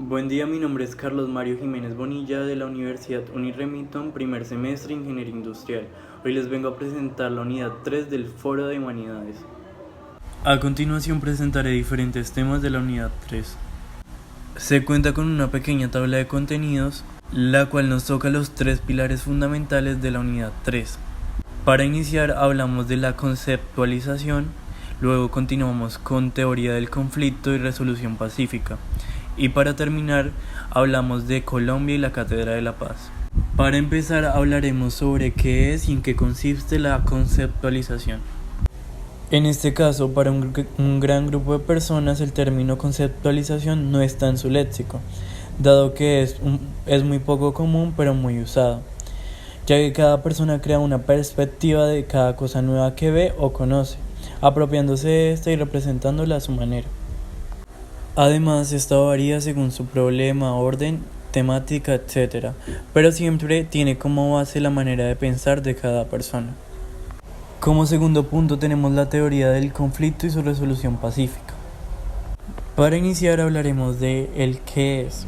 Buen día, mi nombre es Carlos Mario Jiménez Bonilla de la Universidad Uniremington, primer semestre Ingeniería Industrial. Hoy les vengo a presentar la unidad 3 del Foro de Humanidades. A continuación presentaré diferentes temas de la unidad 3. Se cuenta con una pequeña tabla de contenidos, la cual nos toca los tres pilares fundamentales de la unidad 3. Para iniciar hablamos de la conceptualización, luego continuamos con teoría del conflicto y resolución pacífica. Y para terminar, hablamos de Colombia y la Cátedra de la Paz. Para empezar, hablaremos sobre qué es y en qué consiste la conceptualización. En este caso, para un gran grupo de personas, el término conceptualización no está en su léxico, dado que es muy poco común pero muy usado, ya que cada persona crea una perspectiva de cada cosa nueva que ve o conoce, apropiándose de esta y representándola a su manera. Además, esta varía según su problema, orden, temática, etc., pero siempre tiene como base la manera de pensar de cada persona. Como segundo punto tenemos la teoría del conflicto y su resolución pacífica. Para iniciar hablaremos de el qué es,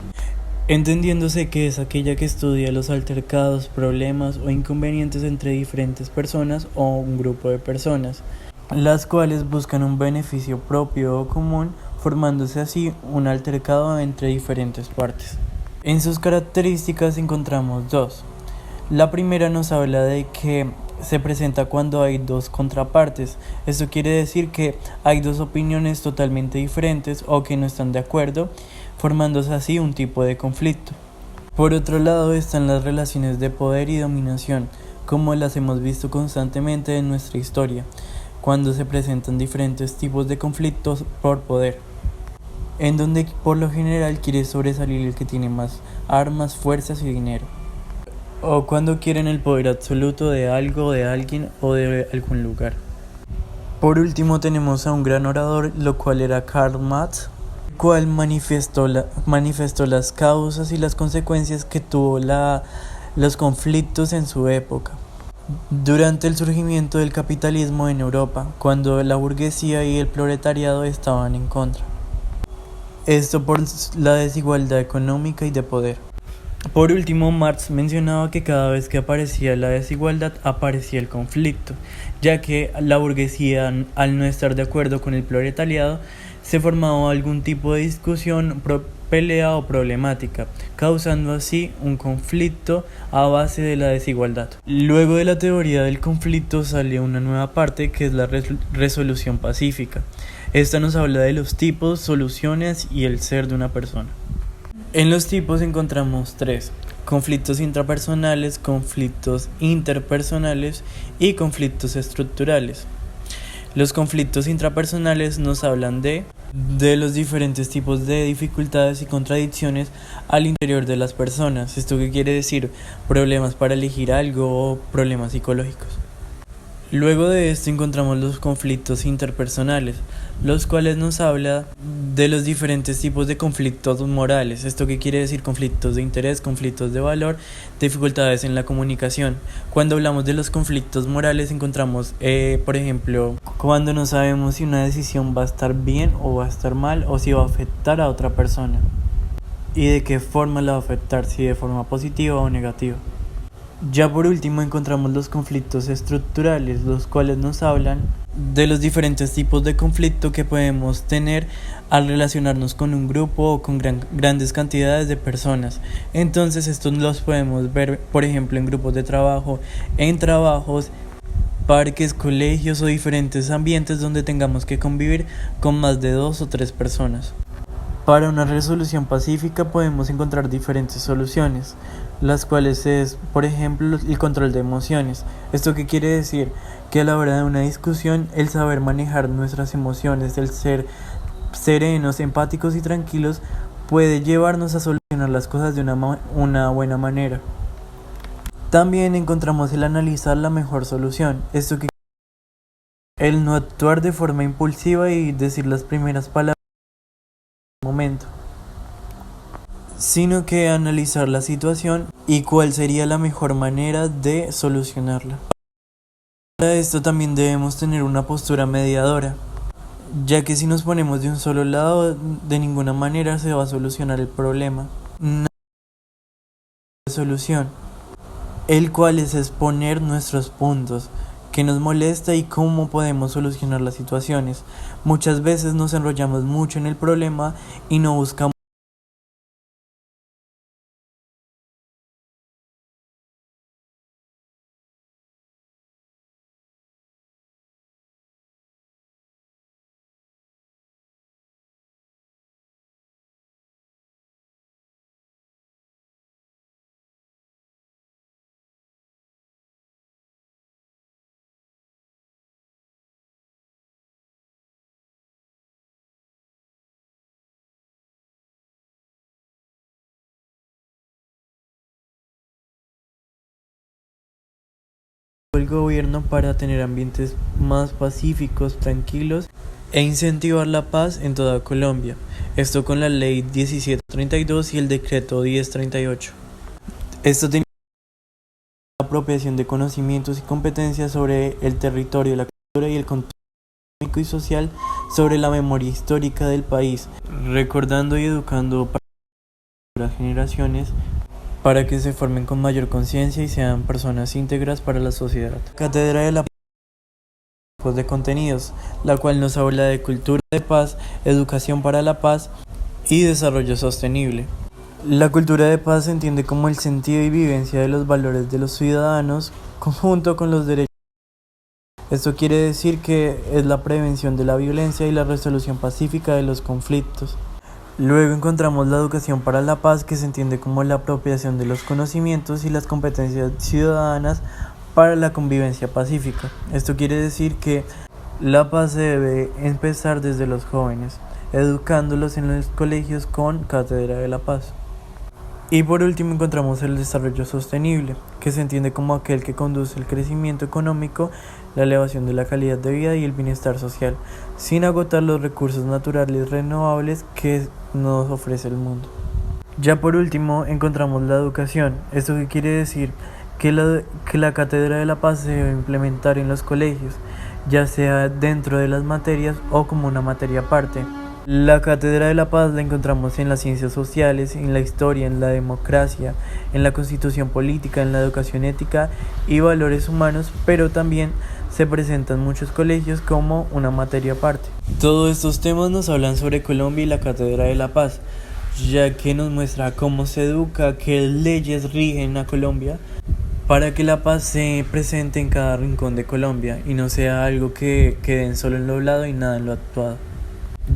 entendiéndose que es aquella que estudia los altercados, problemas o inconvenientes entre diferentes personas o un grupo de personas, las cuales buscan un beneficio propio o común, formándose así un altercado entre diferentes partes. En sus características encontramos dos. La primera nos habla de que se presenta cuando hay dos contrapartes. Esto quiere decir que hay dos opiniones totalmente diferentes o que no están de acuerdo, formándose así un tipo de conflicto. Por otro lado están las relaciones de poder y dominación, como las hemos visto constantemente en nuestra historia, cuando se presentan diferentes tipos de conflictos por poder, en donde por lo general quiere sobresalir el que tiene más armas, fuerzas y dinero, o cuando quieren el poder absoluto de algo, de alguien o de algún lugar. Por último tenemos a un gran orador, lo cual era Karl Marx, el cual manifestó las causas y las consecuencias que tuvo los conflictos en su época. Durante el surgimiento del capitalismo en Europa, cuando la burguesía y el proletariado estaban en contra. Esto por la desigualdad económica y de poder. Por último, Marx mencionaba que cada vez que aparecía la desigualdad aparecía el conflicto, ya que la burguesía, al no estar de acuerdo con el proletariado, se formaba algún tipo de discusión, pelea o problemática, causando así un conflicto a base de la desigualdad. Luego de la teoría del conflicto sale una nueva parte que es la resolución pacífica. Esta nos habla de los tipos, soluciones y el ser de una persona. En los tipos encontramos tres: conflictos intrapersonales, conflictos interpersonales y conflictos estructurales. Los conflictos intrapersonales nos hablan de los diferentes tipos de dificultades y contradicciones al interior de las personas. ¿Esto qué quiere decir? Problemas para elegir algo o problemas psicológicos. Luego de esto encontramos los conflictos interpersonales, los cuales nos habla de los diferentes tipos de conflictos morales. ¿Esto qué quiere decir? Conflictos de interés, conflictos de valor, dificultades en la comunicación. Cuando hablamos de los conflictos morales encontramos, por ejemplo, cuando no sabemos si una decisión va a estar bien o va a estar mal, o si va a afectar a otra persona y de qué forma la va a afectar, si de forma positiva o negativa. Ya por último encontramos los conflictos estructurales, los cuales nos hablan de los diferentes tipos de conflicto que podemos tener al relacionarnos con un grupo o con grandes cantidades de personas. Entonces estos los podemos ver, por ejemplo, en grupos de trabajo, en trabajos, parques, colegios o diferentes ambientes donde tengamos que convivir con más de 2 o 3 personas. Para una resolución pacífica podemos encontrar diferentes soluciones, las cuales es, por ejemplo, el control de emociones. ¿Esto qué quiere decir? Que a la hora de una discusión, el saber manejar nuestras emociones, el ser serenos, empáticos y tranquilos, puede llevarnos a solucionar las cosas de una buena manera. También encontramos el analizar la mejor solución. Esto que el no actuar de forma impulsiva y decir las primeras palabras momento, sino que analizar la situación y cuál sería la mejor manera de solucionarla. Para esto también debemos tener una postura mediadora, ya que si nos ponemos de un solo lado, de ninguna manera se va a solucionar el problema. No hay solución, el cual es exponer nuestros puntos, qué nos molesta y cómo podemos solucionar las situaciones. Muchas veces nos enrollamos mucho en el problema y no buscamos el gobierno para tener ambientes más pacíficos, tranquilos e incentivar la paz en toda Colombia. Esto con la ley 1732 y el decreto 1038. Esto tenía la apropiación de conocimientos y competencias sobre el territorio, la cultura y el contexto económico y social, sobre la memoria histórica del país, recordando y educando para las generaciones para que se formen con mayor conciencia y sean personas íntegras para la sociedad. Cátedra de la Paz de contenidos, la cual nos habla de cultura de paz, educación para la paz y desarrollo sostenible. La cultura de paz se entiende como el sentido y vivencia de los valores de los ciudadanos conjunto con los derechos. Esto quiere decir que es la prevención de la violencia y la resolución pacífica de los conflictos. Luego encontramos la educación para la paz, que se entiende como la apropiación de los conocimientos y las competencias ciudadanas para la convivencia pacífica. Esto quiere decir que la paz se debe empezar desde los jóvenes, educándolos en los colegios con Cátedra de la Paz. Y por último encontramos el desarrollo sostenible, que se entiende como aquel que conduce el crecimiento económico, la elevación de la calidad de vida y el bienestar social, sin agotar los recursos naturales renovables que nos ofrece el mundo. Ya por último encontramos la educación. ¿Esto qué quiere decir? Que la Cátedra de la Paz se debe implementar en los colegios, ya sea dentro de las materias o como una materia aparte. La Cátedra de la Paz la encontramos en las ciencias sociales, en la historia, en la democracia, en la constitución política, en la educación ética y valores humanos, pero también se presenta en muchos colegios como una materia aparte. Todos estos temas nos hablan sobre Colombia y la Cátedra de la Paz, ya que nos muestra cómo se educa, qué leyes rigen a Colombia, para que la paz se presente en cada rincón de Colombia y no sea algo que quede solo en lo hablado y nada en lo actuado.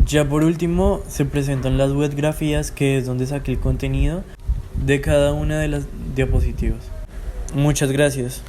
Ya por último se presentan las webgrafías, que es donde saqué el contenido de cada una de las diapositivas. Muchas gracias.